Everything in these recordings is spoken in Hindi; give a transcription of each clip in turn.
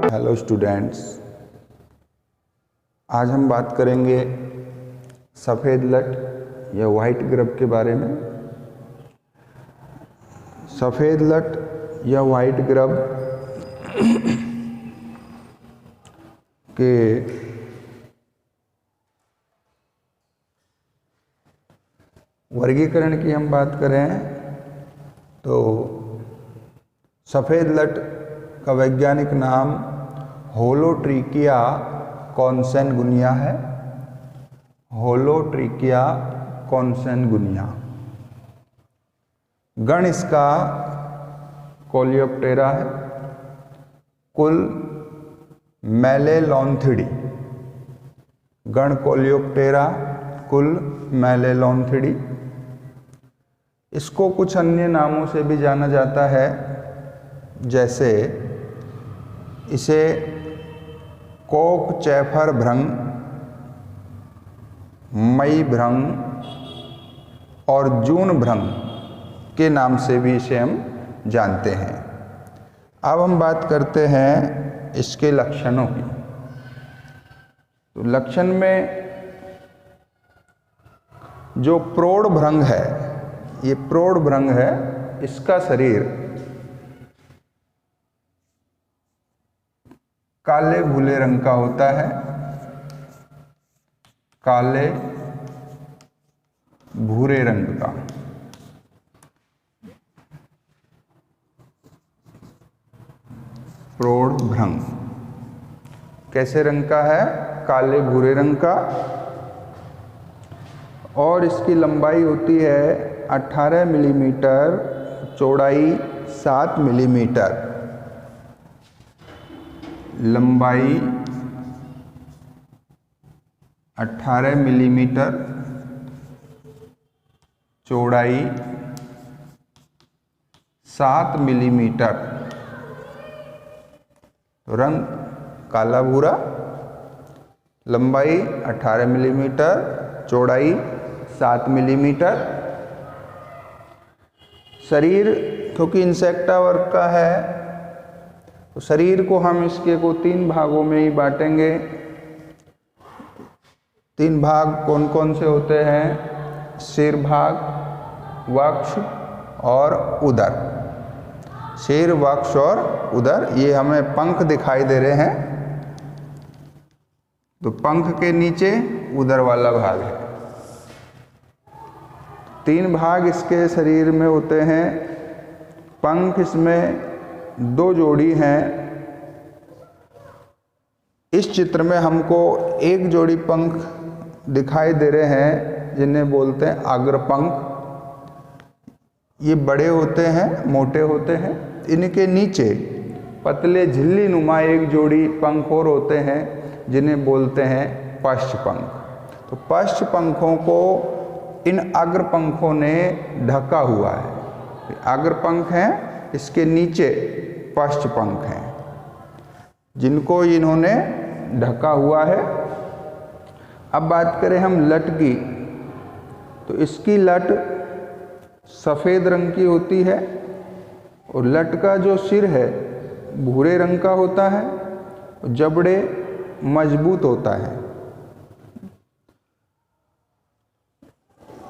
हेलो स्टूडेंट्स, आज हम बात करेंगे सफ़ेद लट या वाइट ग्रब के बारे में। सफ़ेद लट या वाइट ग्रब के वर्गीकरण की हम बात करें तो सफ़ेद लट का वैज्ञानिक नाम होलोट्रिकिया कॉन्सैनगुनिया है। होलोट्रिकिया कॉन्सैनगुनिया। गण इसका कोलियोप्टेरा है। कुल मेलेलोन्थिडी। गण कोलियोप्टेरा, कुल मेलेलोन्थिडी। इसको कुछ अन्य नामों से भी जाना जाता है, जैसे इसे कोकचैफर भ्रंग, मई भ्रंग और जून भ्रंग के नाम से भी इसे हम जानते हैं। अब हम बात करते हैं इसके लक्षणों की। तो लक्षण में जो प्रौढ़ भ्रंग है, ये प्रौढ़ भ्रंग है, इसका शरीर काले भूरे रंग का होता है। काले भूरे रंग का। प्रौढ़ भ्रंग कैसे रंग का है? काले भूरे रंग का। और इसकी लंबाई होती है 18 मिलीमीटर, चौड़ाई 7 मिलीमीटर। लंबाई 18 मिलीमीटर, चौड़ाई 7 मिलीमीटर। रंग काला भूरा, लंबाई 18 मिलीमीटर, चौड़ाई 7 मिलीमीटर। शरीर क्योंकि इंसेक्टा वर्ग का है, तो शरीर को हम इसके को 3 भागों में ही बांटेंगे। 3 भाग कौन कौन से होते हैं? सिर भाग, वक्ष और उदर। सिर, वक्ष और उदर। ये हमें पंख दिखाई दे रहे हैं, तो पंख के नीचे उदर वाला भाग है। 3 भाग इसके शरीर में होते हैं। पंख इसमें 2 जोड़ी हैं। इस चित्र में हमको 1 जोड़ी पंख दिखाई दे रहे हैं, जिन्हें बोलते हैं अग्रपंख। ये बड़े होते हैं, मोटे होते हैं। इनके नीचे पतले झिल्ली नुमा 1 जोड़ी पंख और होते हैं, जिन्हें बोलते हैं पश्च पंख। तो पश्च पंखों को इन अग्रपंखों ने ढका हुआ है। अग्रपंख हैं, इसके नीचे पश्च पंख हैं, जिनको इन्होंने ढका हुआ है। अब बात करें हम लट की, तो इसकी लट सफ़ेद रंग की होती है और लट का जो सिर है भूरे रंग का होता है। जबड़े मजबूत होता है।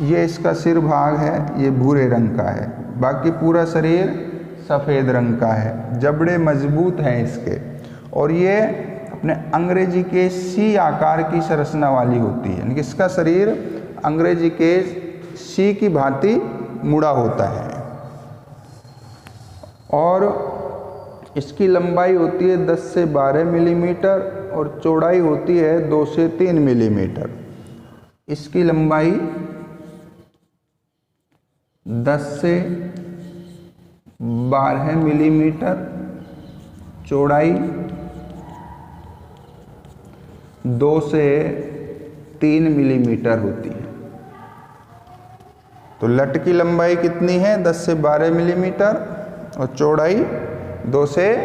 ये इसका सिर भाग है, ये भूरे रंग का है। बाकी पूरा शरीर सफ़ेद रंग का है। जबड़े मजबूत हैं इसके, और ये अपने अंग्रेजी के सी आकार की संरचना वाली होती है। यानी कि इसका शरीर अंग्रेजी के सी की भांति मुड़ा होता है। और इसकी lंबाई होती है 10 से 12 मिलीमीटर और चौड़ाई होती है 2 से 3 मिलीमीटर। इसकी लंबाई 10 से 12 मिलीमीटर, चौड़ाई 2 से 3 मिलीमीटर होती है। तो लट की लंबाई कितनी है? 10 से 12 मिलीमीटर और चौड़ाई 2 से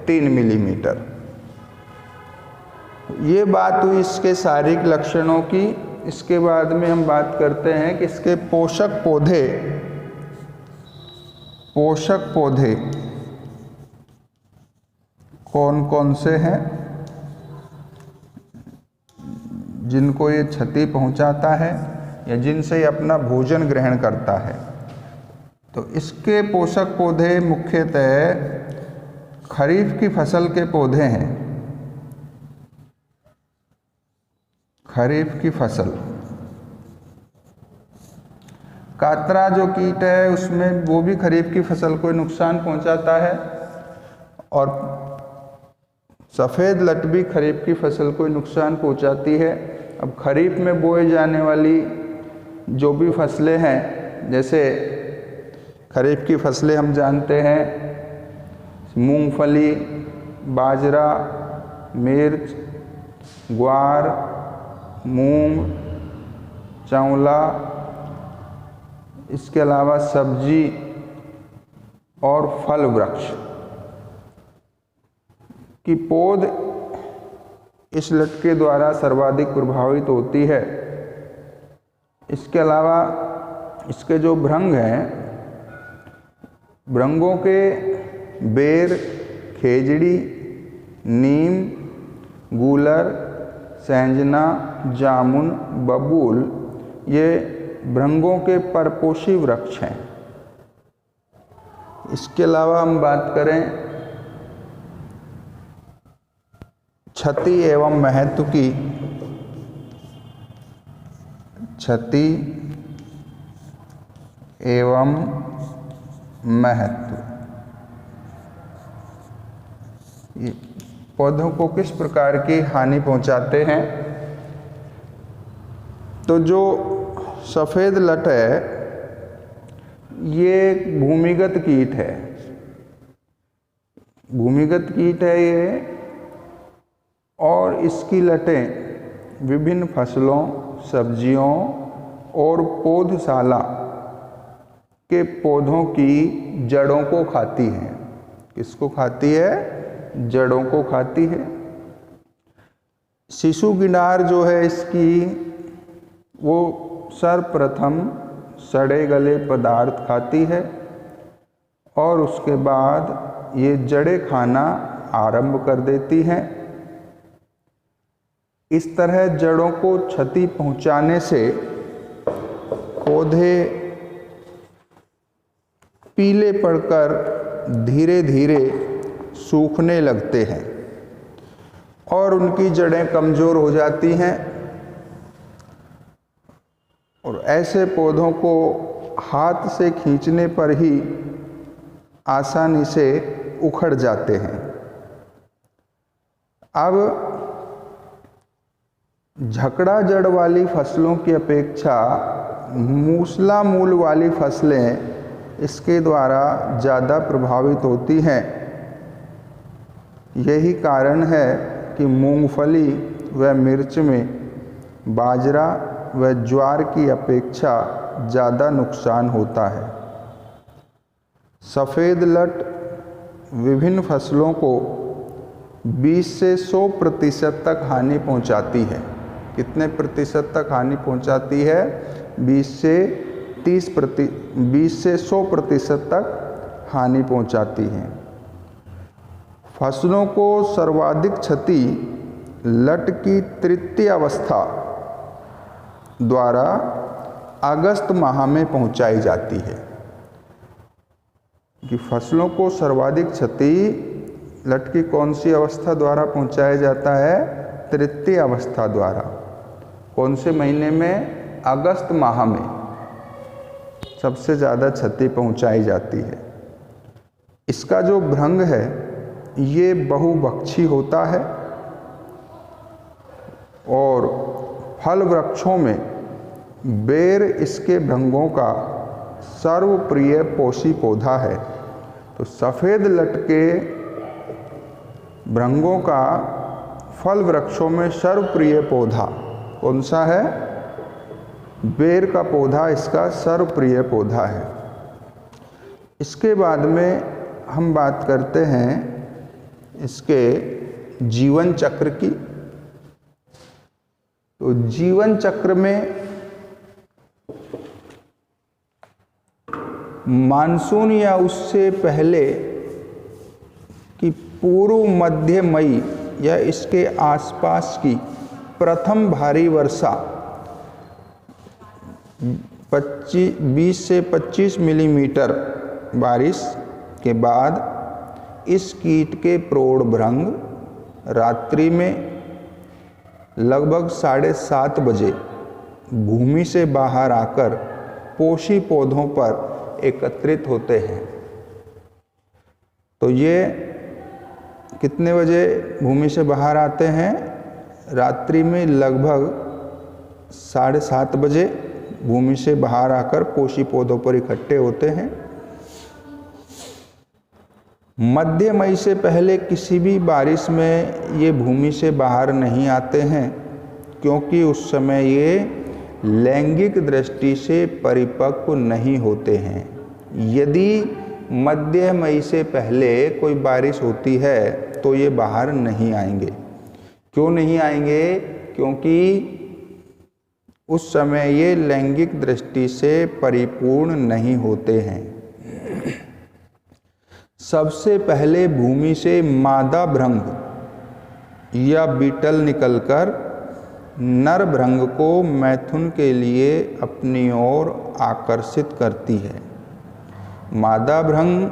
3 मिलीमीटर। ये बात हुई इसके शारीरिक लक्षणों की। इसके बाद में हम बात करते हैं कि इसके पोषक पौधे कौन कौन से हैं जिनको ये क्षति पहुंचाता है या जिनसे ये अपना भोजन ग्रहण करता है। तो इसके पोषक पौधे मुख्यतः खरीफ की फसल के पौधे हैं। खरीफ की फसल, कातरा जो कीट है उसमें वो भी खरीफ की फसल को नुकसान पहुंचाता है, और सफ़ेद लट भी खरीफ की फसल को नुकसान पहुंचाती है। अब खरीफ में बोए जाने वाली जो भी फसलें हैं, जैसे खरीफ की फसलें हम जानते हैं मूंगफली, बाजरा, मिर्च, ग्वार, मूंग, चावला, इसके अलावा सब्जी और फल वृक्ष की पौध इस लटके द्वारा सर्वाधिक प्रभावित होती है। इसके अलावा इसके जो भृंग हैं, भृंगों के बेर, खेजड़ी, नीम, गूलर, सहजना, जामुन, बबूल ये भृंगों के परपोषी वृक्ष हैं। इसके अलावा हम बात करें क्षति एवं महत्व की, क्षति एवं महत्व, ये पौधों को किस प्रकार की हानि पहुंचाते हैं। तो जो सफ़ेद लट है ये एक भूमिगत कीट है, भूमिगत कीट है ये, और इसकी लटें विभिन्न फसलों, सब्जियों और पौधशाला के पौधों की जड़ों को खाती हैं। किसको खाती है? जड़ों को खाती है। शिशु गिनार जो है इसकी, वो सर्वप्रथम सड़े गले पदार्थ खाती है और उसके बाद ये जड़ें खाना आरंभ कर देती हैं। इस तरह जड़ों को क्षति पहुंचाने से पौधे पीले पड़कर धीरे धीरे सूखने लगते हैं और उनकी जड़ें कमज़ोर हो जाती हैं, और ऐसे पौधों को हाथ से खींचने पर ही आसानी से उखड़ जाते हैं। अब झकड़ा जड़ वाली फसलों की अपेक्षा मूसला मूल वाली फसलें इसके द्वारा ज़्यादा प्रभावित होती हैं। यही कारण है कि मूंगफली व मिर्च में बाजरा व ज्वार की अपेक्षा ज़्यादा नुकसान होता है। सफ़ेद लट विभिन्न फसलों को 20 से 100% तक हानि पहुंचाती है। कितने प्रतिशत तक हानि पहुंचाती है? 20 से 100% तक हानि पहुंचाती है। फसलों को सर्वाधिक क्षति लट की तृतीय अवस्था द्वारा अगस्त माह में पहुंचाई जाती है। कि फसलों को सर्वाधिक क्षति लट की कौन सी अवस्था द्वारा पहुंचाया जाता है? तृतीय अवस्था द्वारा। कौन से महीने में? अगस्त माह में सबसे ज़्यादा क्षति पहुंचाई जाती है। इसका जो भृंग है ये बहुभक्षी होता है और फल वृक्षों में बेर इसके भृंगों का सर्वप्रिय पोषी पौधा है। तो सफ़ेद लट के भृंगों का फल वृक्षों में सर्वप्रिय पौधा कौन सा है? बेर का पौधा इसका सर्वप्रिय पौधा है। इसके बाद में हम बात करते हैं इसके जीवन चक्र की। तो जीवन चक्र में मानसून या उससे पहले की पूर्व मध्य मई या इसके आसपास की प्रथम भारी वर्षा 20 से 25 मिलीमीटर बारिश के बाद इस कीट के प्रौढ़ भृंग रात्रि में लगभग 7:30 बजे भूमि से बाहर आकर पोषी पौधों पर एकत्रित होते हैं। तो ये कितने बजे भूमि से बाहर आते हैं? रात्रि में लगभग 7:30 बजे भूमि से बाहर आकर पोषी पौधों पर इकट्ठे होते हैं। मध्य मई से पहले किसी भी बारिश में ये भूमि से बाहर नहीं आते हैं, क्योंकि उस समय ये लैंगिक दृष्टि से परिपक्व नहीं होते हैं। यदि मध्य मई से पहले कोई बारिश होती है तो ये बाहर नहीं आएंगे। क्यों नहीं आएंगे? क्योंकि उस समय ये लैंगिक दृष्टि से परिपूर्ण नहीं होते हैं। सबसे पहले भूमि से मादा भृंग या बीटल निकलकर नर भृंग को मैथुन के लिए अपनी ओर आकर्षित करती है। मादा भृंग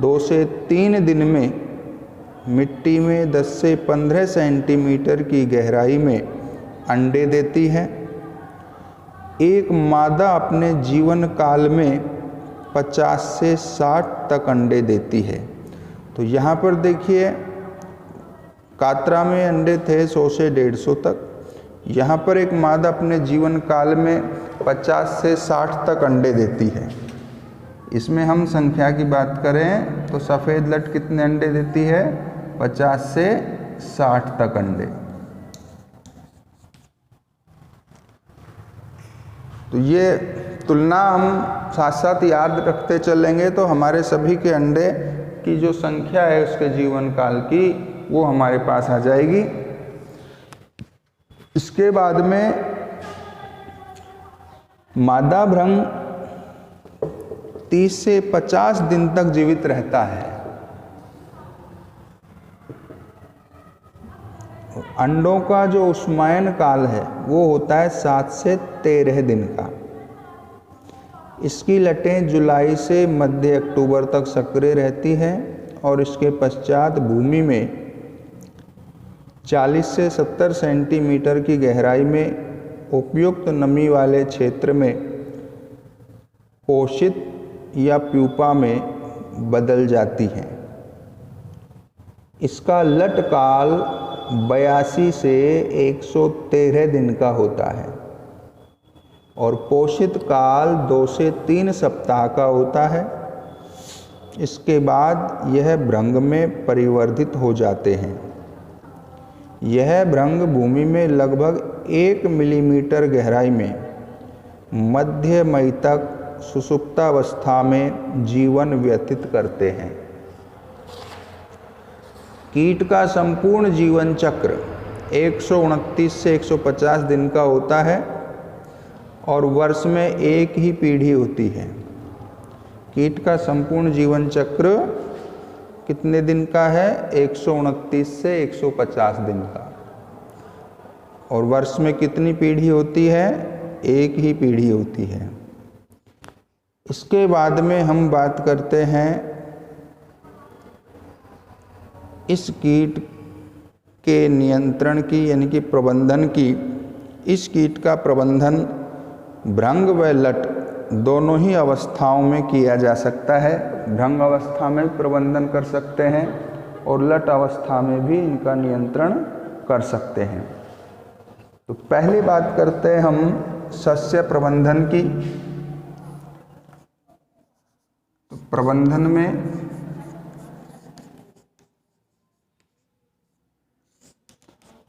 2 से 3 दिन में मिट्टी में 10 से 15 सेंटीमीटर की गहराई में अंडे देती है। एक मादा अपने जीवन काल में 50 से 60 तक अंडे देती है। तो यहाँ पर देखिए, कातरा में अंडे थे 100 से 150 तक। यहाँ पर एक मादा अपने जीवन काल में 50 से 60 तक अंडे देती है। इसमें हम संख्या की बात करें तो सफ़ेद लट कितने अंडे देती है? 50 से 60 तक अंडे। तो ये तुलना हम साथ साथ याद रखते चलेंगे तो हमारे सभी के अंडे की जो संख्या है उसके जीवन काल की, वो हमारे पास आ जाएगी। इसके बाद में मादा भृंग 30 से 50 दिन तक जीवित रहता है। अंडों का जो ऊष्मायन काल है वो होता है 7 से 13 दिन का। इसकी लटें जुलाई से मध्य अक्टूबर तक सक्रिय रहती हैं और इसके पश्चात भूमि में 40 से 70 सेंटीमीटर की गहराई में उपयुक्त नमी वाले क्षेत्र में पोषित या प्यूपा में बदल जाती हैं। इसका लट काल 82 से 113 दिन का होता है और पोषित काल 2 से 3 सप्ताह का होता है। इसके बाद यह भृंग में परिवर्तित हो जाते हैं। यह भृंग भूमि में लगभग 1 मिलीमीटर गहराई में मध्य मई तक सुषुप्तावस्था में जीवन व्यतीत करते हैं। कीट का संपूर्ण जीवन चक्र 129 से 150 दिन का होता है और वर्ष में एक ही पीढ़ी होती है। कीट का संपूर्ण जीवन चक्र कितने दिन का है? 129 से 150 दिन का। और वर्ष में कितनी पीढ़ी होती है? एक ही पीढ़ी होती है। इसके बाद में हम बात करते हैं इस कीट के नियंत्रण की, यानी कि प्रबंधन की। इस कीट का प्रबंधन भृंग व लट दोनों ही अवस्थाओं में किया जा सकता है। भृंग अवस्था में प्रबंधन कर सकते हैं और लट अवस्था में भी इनका नियंत्रण कर सकते हैं। तो पहली बात करते हैं हम सस्य प्रबंधन की। तो प्रबंधन में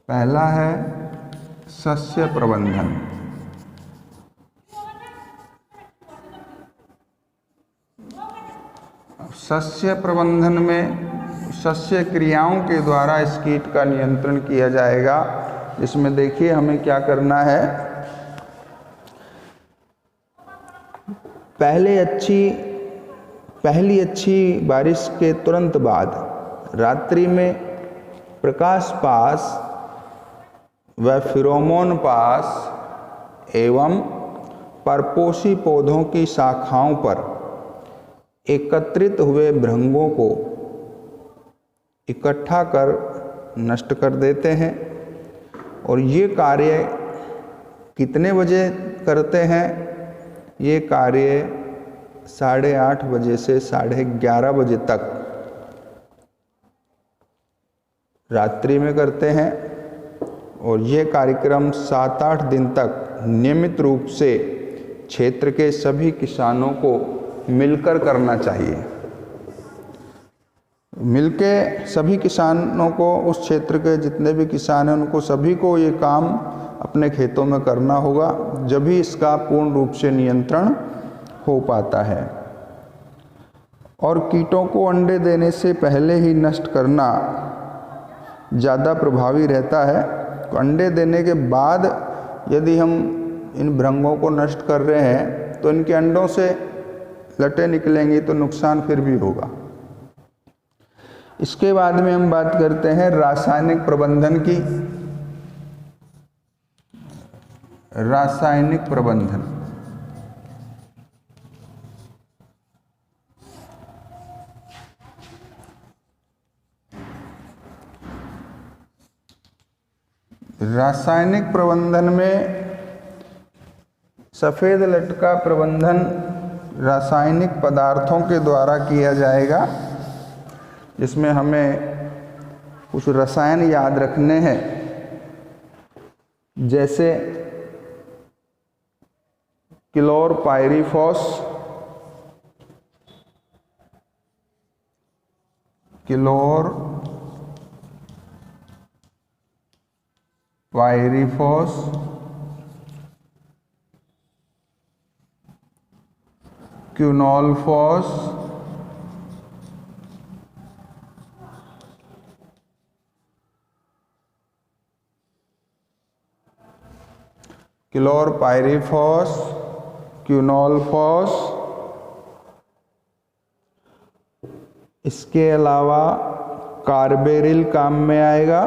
पहला है सस्य प्रबंधन। सस्य प्रबंधन में सस्य क्रियाओं के द्वारा इस कीट का नियंत्रण किया जाएगा। इसमें देखिए हमें क्या करना है। पहली अच्छी बारिश के तुरंत बाद रात्रि में प्रकाश पास व फिरोमोन पास एवं परपोषी पौधों की शाखाओं पर एकत्रित हुए भृंगों को इकट्ठा कर नष्ट कर देते हैं। और ये कार्य कितने बजे करते हैं? ये कार्य 8:30 बजे से 11:30 बजे तक रात्रि में करते हैं। और ये कार्यक्रम 7-8 दिन तक नियमित रूप से क्षेत्र के सभी किसानों को मिलकर करना चाहिए। मिलके सभी किसानों को, उस क्षेत्र के जितने भी किसान हैं उनको सभी को ये काम अपने खेतों में करना होगा, जब ही इसका पूर्ण रूप से नियंत्रण हो पाता है। और कीटों को अंडे देने से पहले ही नष्ट करना ज़्यादा प्रभावी रहता है। तो अंडे देने के बाद यदि हम इन भृंगों को नष्ट कर रहे हैं तो इनके अंडों से लटें निकलेंगी तो नुकसान फिर भी होगा। इसके बाद में हम बात करते हैं रासायनिक प्रबंधन की। रासायनिक प्रबंधन रासायनिक प्रबंधन में सफ़ेद लटका प्रबंधन रासायनिक पदार्थों के द्वारा किया जाएगा, जिसमें हमें कुछ रसायन याद रखने हैं, जैसे क्लोरपाइरीफॉस, क्विनोलफॉस, क्लोरपाइरीफॉस, क्विनोलफॉस। इसके अलावा कार्बेरिल काम में आएगा।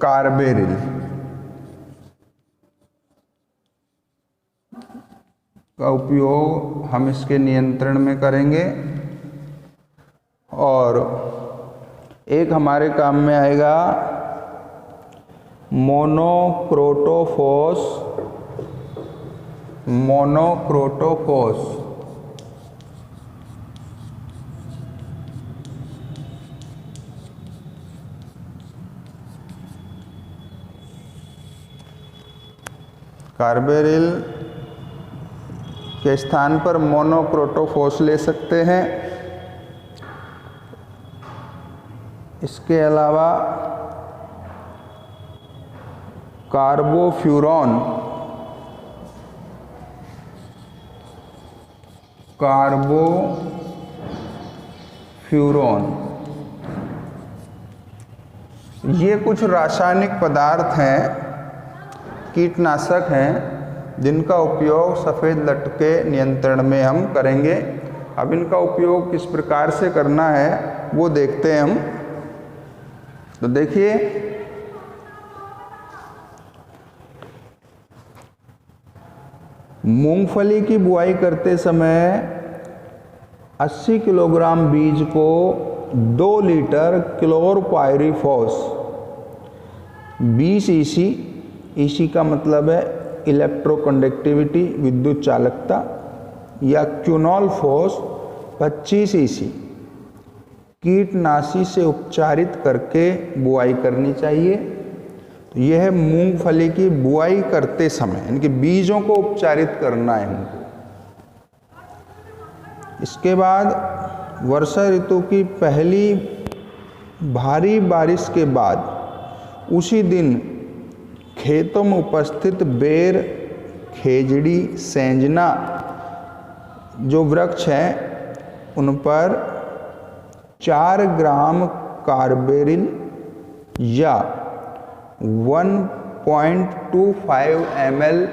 कार्बेरिल का उपयोग हम इसके नियंत्रण में करेंगे। और एक हमारे काम में आएगा मोनोक्रोटोफॉस। कार्बेरिल के स्थान पर मोनोक्रोटोफॉस ले सकते हैं। इसके अलावा कार्बोफ्यूरॉन, ये कुछ रासायनिक पदार्थ हैं, कीटनाशक हैं, जिनका उपयोग सफ़ेद लटके नियंत्रण में हम करेंगे। अब इनका उपयोग किस प्रकार से करना है वो देखते हैं हम। तो देखिए, मूंगफली की बुआई करते समय 80 किलोग्राम बीज को 2 लीटर क्लोरपाइरीफॉस 20 ईसी का मतलब है इलेक्ट्रोकंडक्टिविटी, विद्युत चालकता, या क्विनोलफॉस 25 ईसी कीटनाशी से उपचारित करके बुआई करनी चाहिए। तो यह है मूंगफली की बुआई करते समय, इनके बीजों को उपचारित करना है हमको। इसके बाद वर्षा ऋतु की पहली भारी बारिश के बाद उसी दिन खेतों में उपस्थित बेर, खेजड़ी, सेंजना जो वृक्ष हैं उन पर 4 ग्राम कार्बेरिल या 1.25 ml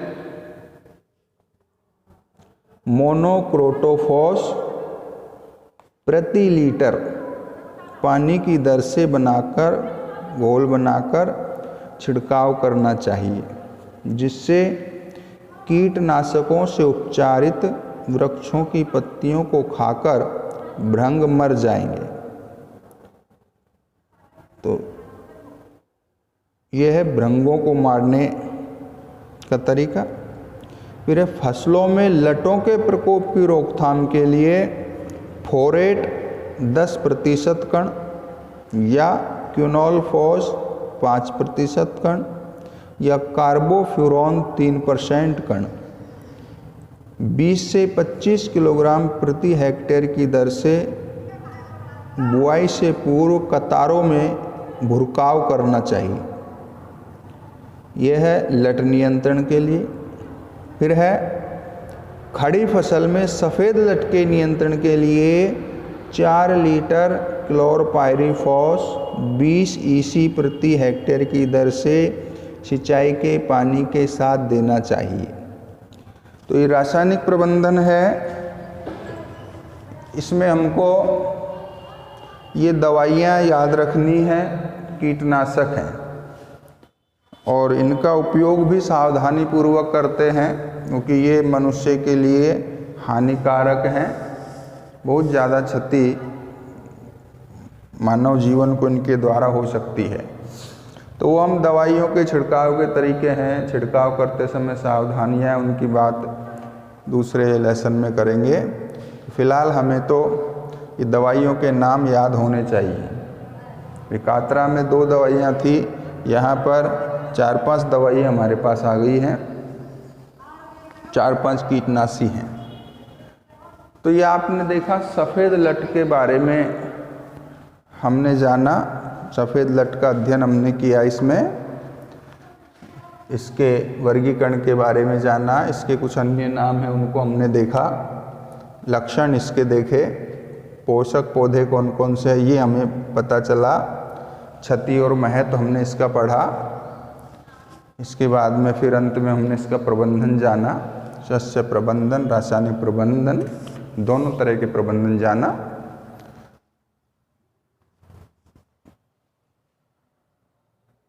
मोनोक्रोटोफॉस प्रति लीटर पानी की दर से बनाकर घोल बनाकर छिड़काव करना चाहिए, जिससे कीटनाशकों से उपचारित वृक्षों की पत्तियों को खाकर भृंग मर जाएंगे। तो यह है भृंगों को मारने का तरीका। फिर है फसलों में लटों के प्रकोप की रोकथाम के लिए फोरेट 10% कण या क्विनोलफॉस 5% कण या कार्बोफ्यूरॉन 3% कण 20 से 25 किलोग्राम प्रति हेक्टेयर की दर से बुआई से पूर्व कतारों में भुरकाव करना चाहिए। यह है लट नियंत्रण के लिए। फिर है खड़ी फसल में सफ़ेद लट के नियंत्रण के लिए 4 लीटर क्लोरपाइरीफॉस 20 EC प्रति हेक्टेयर की दर से सिंचाई के पानी के साथ देना चाहिए। तो ये रासायनिक प्रबंधन है। इसमें हमको ये दवाइयाँ याद रखनी हैं, कीटनाशक हैं, और इनका उपयोग भी सावधानी पूर्वक करते हैं, क्योंकि ये मनुष्य के लिए हानिकारक हैं। बहुत ज़्यादा क्षति मानव जीवन को इनके द्वारा हो सकती है। तो वो हम दवाइयों के छिड़काव के तरीके हैं, छिड़काव करते समय सावधानियाँ, उनकी बात दूसरे लेसन में करेंगे। फिलहाल हमें तो ये दवाइयों के नाम याद होने चाहिए। विकात्रा में 2 दवाइयाँ थी, यहाँ पर 4-5 दवाई हमारे पास आ गई हैं, 4-5 कीटनाशी हैं। तो ये आपने देखा सफ़ेद लट के बारे में हमने जाना, सफ़ेद लट का अध्ययन हमने किया, इसमें इसके वर्गीकरण के बारे में जाना, इसके कुछ अन्य नाम हैं उनको हमने देखा, लक्षण इसके देखे, पोषक पौधे कौन कौन से हैं ये हमें पता चला, क्षति और महत्व हमने इसका पढ़ा। इसके बाद में फिर अंत में हमने इसका प्रबंधन जाना, शस्य प्रबंधन, रासायनिक प्रबंधन, दोनों तरह के प्रबंधन जाना।